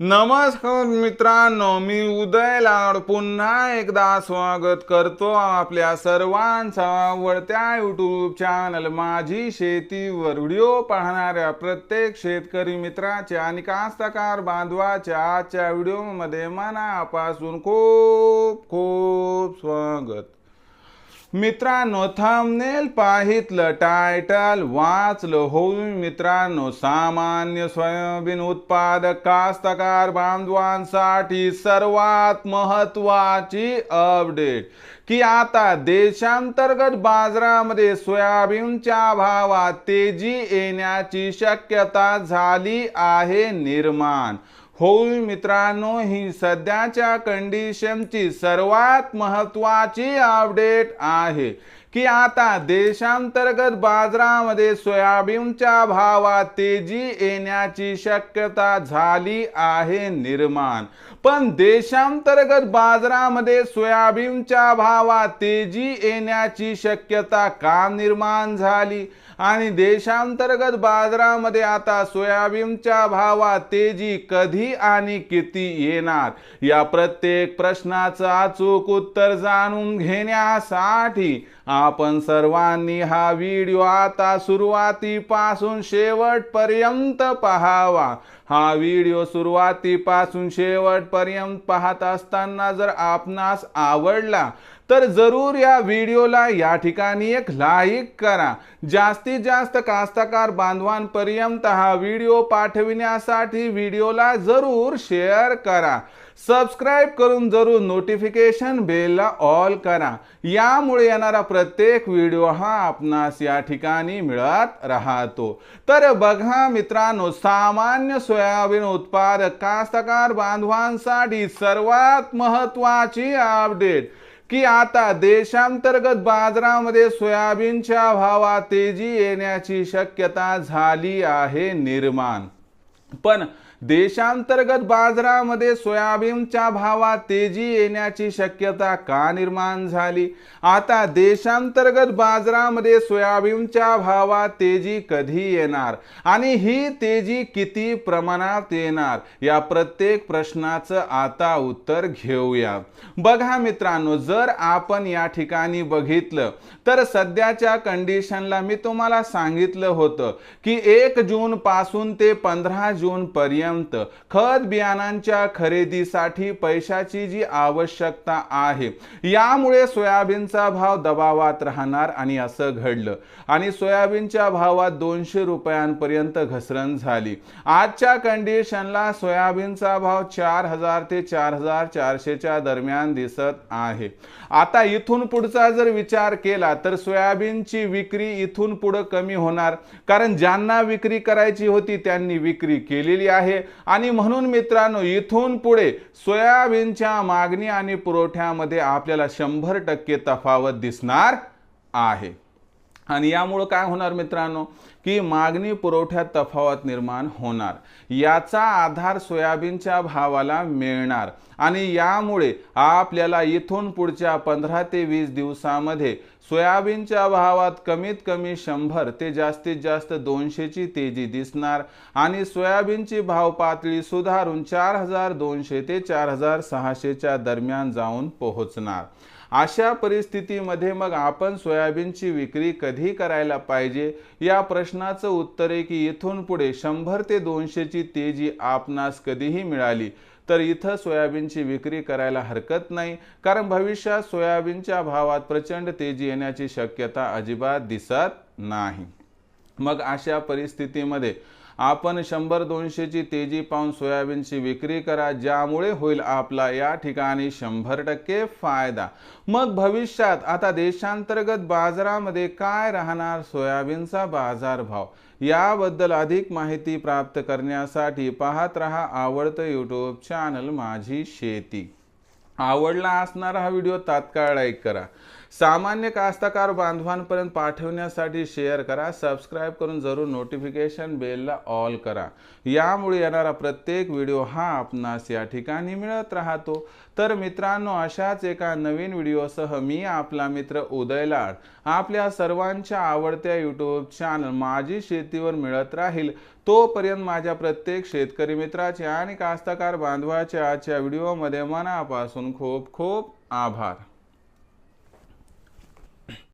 नमस्कार मित्रांनो, मी उदय लाड पुन्हा एकदा स्वागत करतो आपल्या सर्वांचा आवडत्या यूट्यूब चॅनल माझी शेतीवर व्हिडिओ पाहणाऱ्या प्रत्येक शेतकरी मित्राच्या आणि कास्तकार बांधवाच्या आजच्या व्हिडिओमध्ये मनापासून खूप खूप स्वागत। मित्रांनो, थंबनेल पाहितलं, टायटल वाचलं होईल मित्रांनो, सामान्य सोयाबीन उत्पादक कास्तकार बांधवांसाठी सर्वात महत्त्वाची अपडेट की आता देशांतर्गत बाजारामध्ये सोयाबीनच्या भावात तेजी येण्याची शक्यता झाली आहे निर्माण। होईल मित्रांनो, ही सध्याच्या कंडिशनची सर्वात महत्त्वाची अपडेट आहे की आता देशांतर्गत बाजारामध्ये सोयाबीनच्या भावात तेजी येण्याची शक्यता झाली आहे निर्माण। पण देशांतर्गत बाजारामध्ये सोयाबीनच्या भावात तेजी येण्याची शक्यता का निर्माण झाली आणि देशांतर्गत बाजारामध्ये आता सोयाबीनच्या भावात तेजी कधी आणि किती येणार, या प्रत्येक प्रश्नाचं अचूक उत्तर जाणून घेण्यासाठी आपण सर्वांनी हा व्हिडिओ आता सुरुवातीपासून शेवटपर्यंत पाहावा। हा व्हिडिओ सुरुवातीपासून शेवटपर्यंत पाहत असताना जर आपणास आवडला तर जरूर या व्हिडिओला या ठिकाणी एक लाईक करा। जास्तीत जास्त कास्तकार बांधवांपर्यंत हा व्हिडिओ पाठविण्यासाठी व्हिडिओला जरूर शेअर करा। सबस्क्राइब करून जरूर नोटिफिकेशन बेलला ऑल करा, यामुळे येणारा प्रत्येक व्हिडिओ हा आपणास या ठिकाणी मिळत राहतो। तर बघा मित्रांनो, सामान्य सोयाबीन उत्पादक कास्तकार बांधवांसाठी सर्वात महत्त्वाची अपडेट की आता देशांतर्गत बाजारामध्ये सोयाबीनच्या भावात तेजी येण्याची शक्यता झाली आहे निर्माण। पण देशांतर्गत बाजारामध्ये सोयाबीनच्या भावात तेजी येण्याची शक्यता का निर्माण झाली, आता देशांतर्गत बाजारामध्ये सोयाबीनच्या भावात तेजी कधी येणार आणि ही तेजी किती प्रमाणात येणार, या प्रत्येक प्रश्नाचं आता उत्तर घेऊया। बघा मित्रांनो, जर आपण या ठिकाणी बघितलं तर सध्याच्या कंडिशनला मी तुम्हाला सांगितलं होतं की 1 जून पासून ते 15 जून पर्यंत खत बियाणांच्या खरेदीसाठी पैशाची जी आवश्यकता आहे, यामुळे सोयाबीनचा भाव दबावात राहणार आणि असं घडलं आणि सोयाबीनच्या भावात 200 रुपयांपर्यंत घसरण झाली। आजच्या कंडिशनला सोयाबीनचा भाव 4000 ते 4400 च्या दरम्यान दिसत आहे। आता इथून पुढचा जर विचार केला तर सोयाबीनची विक्री इथून पुढे कमी होणार, कारण ज्यांना विक्री करायची होती त्यांनी विक्री केलेली आहे आणि म्हणून मित्रांनो, इथून पुढे सोयाबीनच्या मागणी आणि पुरवठ्यामध्ये आपल्याला 100% तफावत दिसणार आहे आणि यामुळे काय होणार मित्रांनो की मागणी पुरवठ्यात तफावत निर्माण होणार, याचा आधार सोयाबीनच्या भावाला मिळणार आणि यामुळे आपल्याला इथून पुढच्या 15 ते 20 दिवसांमध्ये सोयाबीनच्या भावात कमीत कमी 100 ते जास्तीत जास्त 200 ची तेजी दिसणार आणि सोयाबीनची भाव पातळी सुधारून 4200 ते 4600 च्या दरम्यान जाऊन पोहोचणार। अशा परिस्थितीमध्ये मग आपण सोयाबीनची विक्री कधी करायला पाहिजे, या प्रश्नाचं उत्तर आहे की इथून पुढे 100 ते 200 ची तेजी आपणास कधीही मिळाली तर इथं सोयाबीनची विक्री करायला हरकत नाही, कारण भविष्यात सोयाबीनच्या भावात प्रचंड तेजी येण्याची शक्यता अजिबात दिसत नाही। मग अशा परिस्थितीमध्ये आपण 100-200 ची तेजी पाहून सोयाबीनची विक्री करा, ज्यामुळे होईल आपला या ठिकाणी 100% फायदा। मग भविष्यात आता देशांतर्गत बाजारामध्ये काय राहणार सोयाबीनचा बाजारभाव, याबद्दल अधिक माहिती प्राप्त करण्यासाठी पाहत रहा आवडतं यूट्यूब चॅनल माझी शेती। आवडला असणारा हा व्हिडिओ तात्काळ लाईक करा, सामान्य कास्तकार बांधवांपर्यंत पाठवण्यासाठी शेअर करा, सबस्क्राइब करून जरूर नोटिफिकेशन बेलला ऑल करा, यामुळे येणारा प्रत्येक व्हिडिओ हा आपणास या ठिकाणी मिळत राहतो। तर मित्रांनो, अशाच एका नवीन व्हिडिओसह मी आपला मित्र उदय लाड आपल्या सर्वांच्या आवडत्या यूट्यूब चॅनल माझी शेतीवर मिळत राहील। तोपर्यंत माझ्या प्रत्येक शेतकरी मित्राचे आणि कास्तकार बांधवाचे आजच्या व्हिडिओमध्ये मनापासून खूप खूप आभार।